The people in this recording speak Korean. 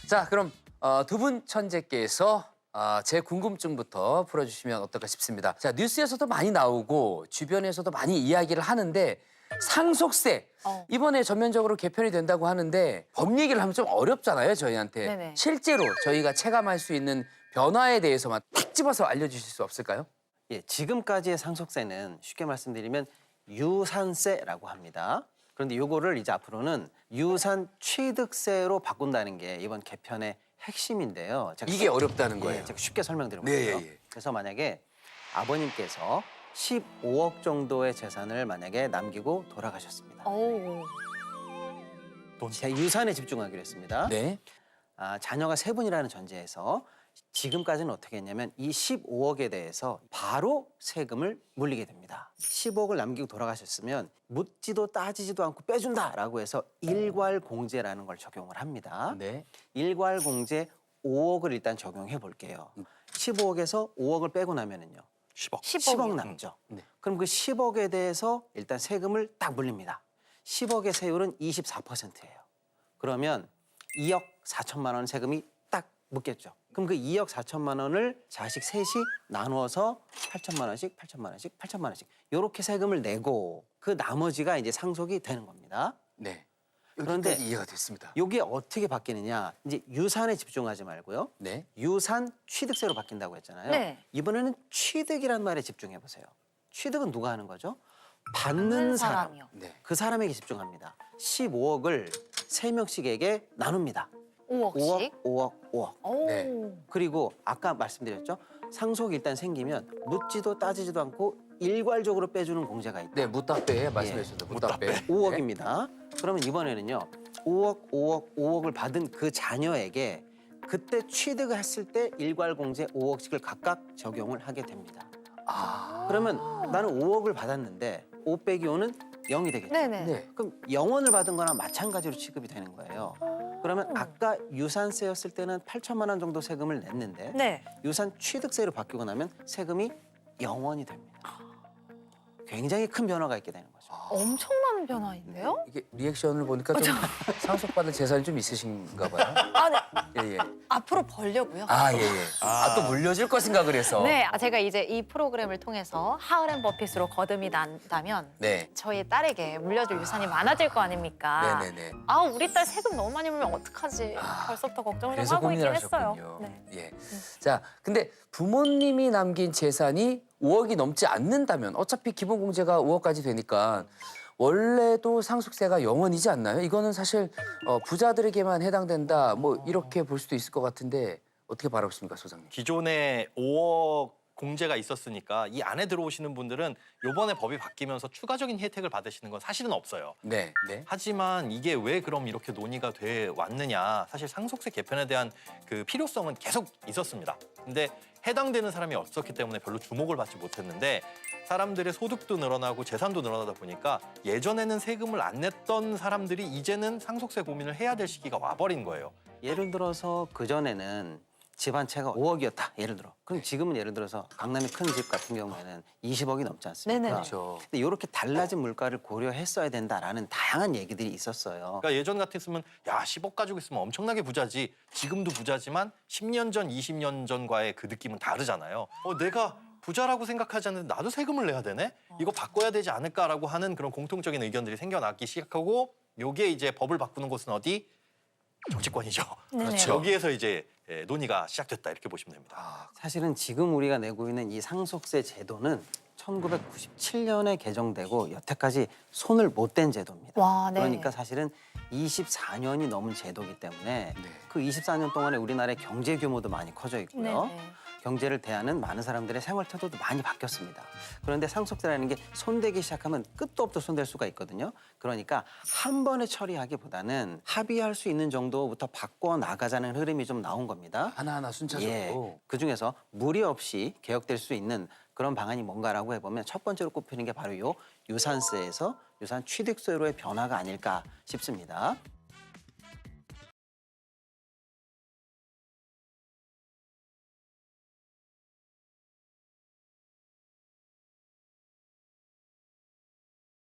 자, 그럼 두 분 천재께서 제 궁금증부터 풀어주시면 어떨까 싶습니다. 자, 뉴스에서도 많이 나오고 주변에서도 많이 이야기를 하는데 상속세 이번에 전면적으로 개편이 된다고 하는데 법 얘기를 하면 좀 어렵잖아요, 저희한테. 네네. 실제로 저희가 체감할 수 있는 변화에 대해서만 탁 집어서 알려주실 수 없을까요? 예, 지금까지의 상속세는 쉽게 말씀드리면 유산세라고 합니다. 그런데 이거를 이제 앞으로는 유산 취득세로 바꾼다는 게 이번 개편의 핵심인데요. 이게 어렵다는 거예요. 제가 쉽게 설명드려볼게요. 네, 예. 그래서 만약에 아버님께서 15억 정도의 재산을 만약에 남기고 돌아가셨습니다. 오. 제 유산에 집중하기로 했습니다. 네. 자녀가 세 분이라는 전제에서 지금까지는 어떻게 했냐면 이 15억에 대해서 바로 세금을 물리게 됩니다. 15억을 남기고 돌아가셨으면 묻지도 따지지도 않고 빼준다라고 해서 일괄공제라는 걸 적용을 합니다. 네. 일괄공제 5억을 일단 적용해 볼게요. 15억에서 5억을 빼고 나면은요. 10억. 10억 남죠. 네. 그럼 그 10억에 대해서 일단 세금을 딱 물립니다. 10억의 세율은 24%예요. 그러면 2억 4천만 원 세금이 딱 묻겠죠. 그럼 그 2억 4천만 원을 자식 셋이 나누어서 8천만 원씩, 8천만 원씩, 8천만 원씩 이렇게 세금을 내고 그 나머지가 이제 상속이 되는 겁니다. 네. 그런데 여기까지 이해가 됐습니다. 이게 어떻게 바뀌느냐? 이제 유산에 집중하지 말고요. 네. 유산 취득세로 바뀐다고 했잖아요. 네. 이번에는 취득이란 말에 집중해 보세요. 취득은 누가 하는 거죠? 받는 사람. 사람이요. 네. 그 사람에게 집중합니다. 15억을 세명씩에게 나눕니다. 5억씩. 5억, 5억. 오. 네. 그리고 아까 말씀드렸죠? 상속이 일단 생기면 묻지도 따지지도 않고 일괄적으로 빼주는 공제가 있다. 네, 무따빼 말씀해 주셨는데 무따빼. 5억입니다. 그러면 이번에는요. 5억, 5억, 5억을 받은 그 자녀에게 그때 취득을 했을 때 일괄공제 5억씩을 각각 적용을 하게 됩니다. 그러면 나는 5억을 받았는데 5 빼기 5는 0이 되겠죠. 네네. 네. 그럼 0원을 받은 거나 마찬가지로 취급이 되는 거예요. 그러면 아까 유산세였을 때는 8천만 원 정도 세금을 냈는데 네. 유산 취득세로 바뀌고 나면 세금이 0원이 됩니다. 굉장히 큰 변화가 있게 되는 거죠. 엄청난 변화인데요? 이게 리액션을 보니까 좀 상속받을 재산이 좀 있으신가 봐요. 아, 네. 예, 예. 앞으로 벌려고요. 아, 예, 예. 또 물려줄 거 생각을 해서. 네, 제가 이제 이 프로그램을 통해서 하을앤 버핏으로 거듭이 난다면 네. 저희 딸에게 물려줄 유산이 많아질 거 아닙니까? 네네네. 우리 딸 세금 너무 많이 물면 어떡하지? 벌써부터 걱정을 좀 그래서 하고 있긴 고민을 했어요. 하셨군요. 네. 예. 자, 근데 부모님이 남긴 재산이 5억이 넘지 않는다면 어차피 기본 공제가 5억까지 되니까 원래도 상속세가 0원이지 않나요? 이거는 사실 부자들에게만 해당된다 뭐 이렇게 볼 수도 있을 것 같은데 어떻게 바라보십니까, 소장님? 기존에 5억 공제가 있었으니까 이 안에 들어오시는 분들은 이번에 법이 바뀌면서 추가적인 혜택을 받으시는 건 사실은 없어요. 네, 네. 하지만 이게 왜 그럼 이렇게 논의가 돼 왔느냐. 사실 상속세 개편에 대한 그 필요성은 계속 있었습니다. 근데 해당되는 사람이 없었기 때문에 별로 주목을 받지 못했는데 사람들의 소득도 늘어나고 재산도 늘어나다 보니까 예전에는 세금을 안 냈던 사람들이 이제는 상속세 고민을 해야 될 시기가 와버린 거예요. 예를 들어서 그전에는 집 한 채가 5억이었다. 예를 들어. 그럼 지금은 예를 들어서 강남의 큰 집 같은 경우에는 20억이 넘지 않습니까? 네네. 그렇죠. 근데 이렇게 달라진 물가를 고려했어야 된다라는 다양한 얘기들이 있었어요. 그러니까 예전 같았으면 야 10억 가지고 있으면 엄청나게 부자지. 지금도 부자지만 10년 전, 20년 전과의 그 느낌은 다르잖아요. 내가 부자라고 생각하지 않는데 나도 세금을 내야 되네? 이거 바꿔야 되지 않을까라고 하는 그런 공통적인 의견들이 생겨나기 시작하고 요게 이제 법을 바꾸는 곳은 어디? 정치권이죠. 네네. 그렇죠. 여기에서 이제 논의가 시작됐다 이렇게 보시면 됩니다. 사실은 지금 우리가 내고 있는 이 상속세 제도는 1997년에 개정되고 여태까지 손을 못 댄 제도입니다. 와, 네. 그러니까 사실은 24년이 넘은 제도이기 때문에 네. 그 24년 동안에 우리나라의 경제 규모도 많이 커져 있고요. 네네. 경제를 대하는 많은 사람들의 생활 태도도 많이 바뀌었습니다. 그런데 상속세라는 게 손대기 시작하면 끝도 없도 손댈 수가 있거든요. 그러니까 한 번에 처리하기보다는 합의할 수 있는 정도부터 바꿔 나가자는 흐름이 좀 나온 겁니다. 하나하나 순차적으로. 그중에서 무리 없이 개혁될 수 있는 그런 방안이 뭔가라고 해보면 첫 번째로 꼽히는 게 바로 요 유산세에서 유산 취득세로의 변화가 아닐까 싶습니다.